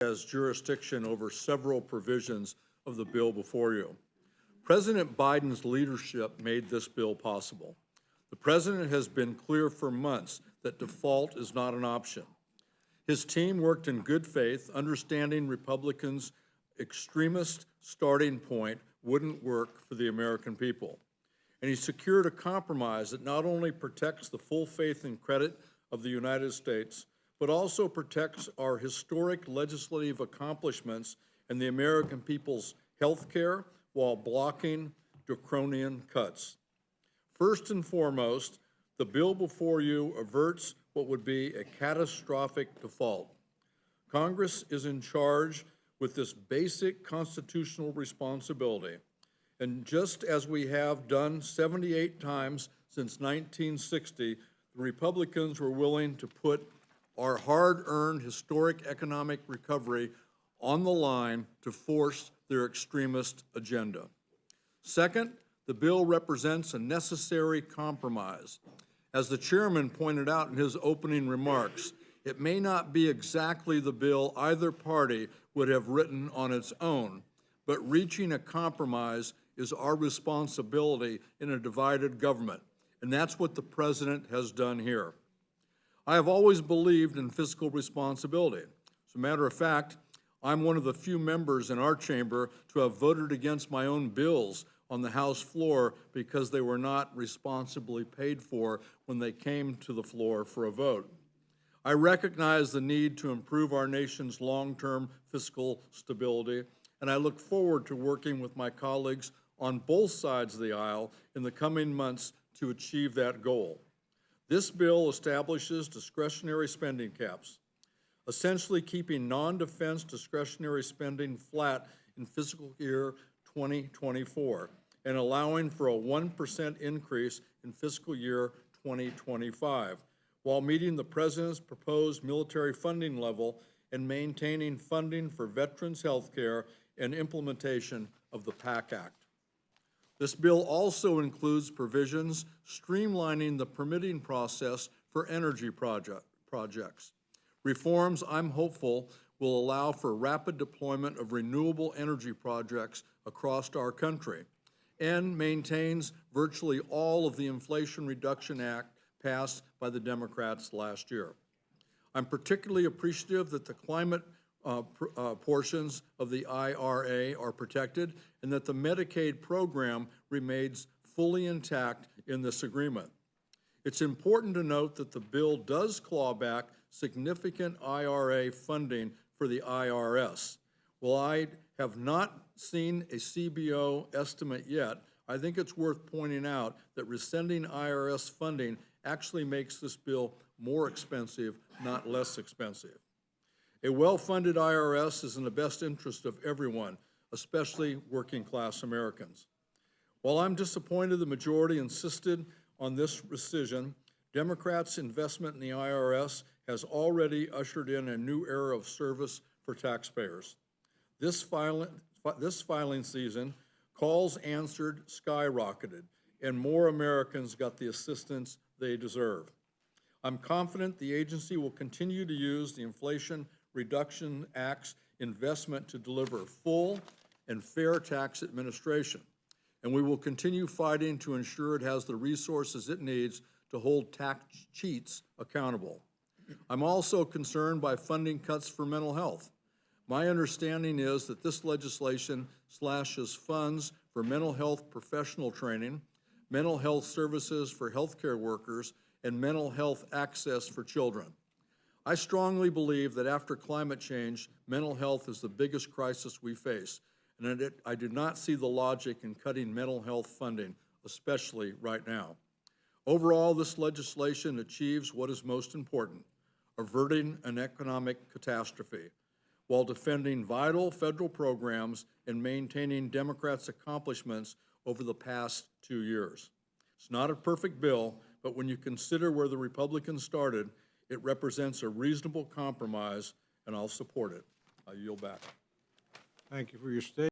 has jurisdiction over several provisions of the bill before you. President Biden's leadership made this bill possible. The president has been clear for months that default is not an option. His team worked in good faith, understanding Republicans' extremist starting point wouldn't work for the American people. And he secured a compromise that not only protects the full faith and credit of the United States, but also protects our historic legislative accomplishments and the American people's health care while blocking draconian cuts. First and foremost, the bill before you averts what would be a catastrophic default. Congress is in charge with this basic constitutional responsibility. And just as we have done 78 times since 1960, the Republicans were willing to put our hard-earned historic economic recovery on the line to force their extremist agenda. Second, the bill represents a necessary compromise. As the chairman pointed out in his opening remarks, it may not be exactly the bill either party would have written on its own, but reaching a compromise is our responsibility in a divided government, and that's what the president has done here. I have always believed in fiscal responsibility. As a matter of fact, I'm one of the few members in our chamber to have voted against my own bills on the House floor because they were not responsibly paid for when they came to the floor for a vote. I recognize the need to improve our nation's long-term fiscal stability, and I look forward to working with my colleagues on both sides of the aisle in the coming months to achieve that goal. This bill establishes discretionary spending caps, essentially keeping non-defense discretionary spending flat in fiscal year 2024 and allowing for a 1% increase in fiscal year 2025, while meeting the president's proposed military funding level and maintaining funding for veterans' health care and implementation of the PAC Act. This bill also includes provisions streamlining the permitting process for energy projects. Reforms, I'm hopeful, will allow for rapid deployment of renewable energy projects across our country and maintains virtually all of the Inflation Reduction Act passed by the Democrats last year. I'm particularly appreciative that the climate portions of the IRA are protected and that the Medicaid program remains fully intact in this agreement. It's important to note that the bill does claw back significant IRA funding for the IRS. While I have not seen a CBO estimate yet, I think it's worth pointing out that rescinding IRS funding actually makes this bill more expensive, not less expensive. A well-funded IRS is in the best interest of everyone, especially working-class Americans. While I'm disappointed the majority insisted on this rescission, Democrats' investment in the IRS has already ushered in a new era of service for taxpayers. This filing season, calls answered skyrocketed, and more Americans got the assistance they deserve. I'm confident the agency will continue to use the Inflation Reduction Act's investment to deliver full and fair tax administration, and we will continue fighting to ensure it has the resources it needs to hold tax cheats accountable. I'm also concerned by funding cuts for mental health. My understanding is that this legislation slashes funds for mental health professional training, mental health services for healthcare workers, and mental health access for children. I strongly believe that after climate change, mental health is the biggest crisis we face, and I do not see the logic in cutting mental health funding, especially right now. Overall, this legislation achieves what is most important, averting an economic catastrophe, while defending vital federal programs and maintaining Democrats' accomplishments over the past 2 years. It's not a perfect bill, but when you consider where the Republicans started, it represents a reasonable compromise, and I'll support it. I yield back. Thank you for your statement.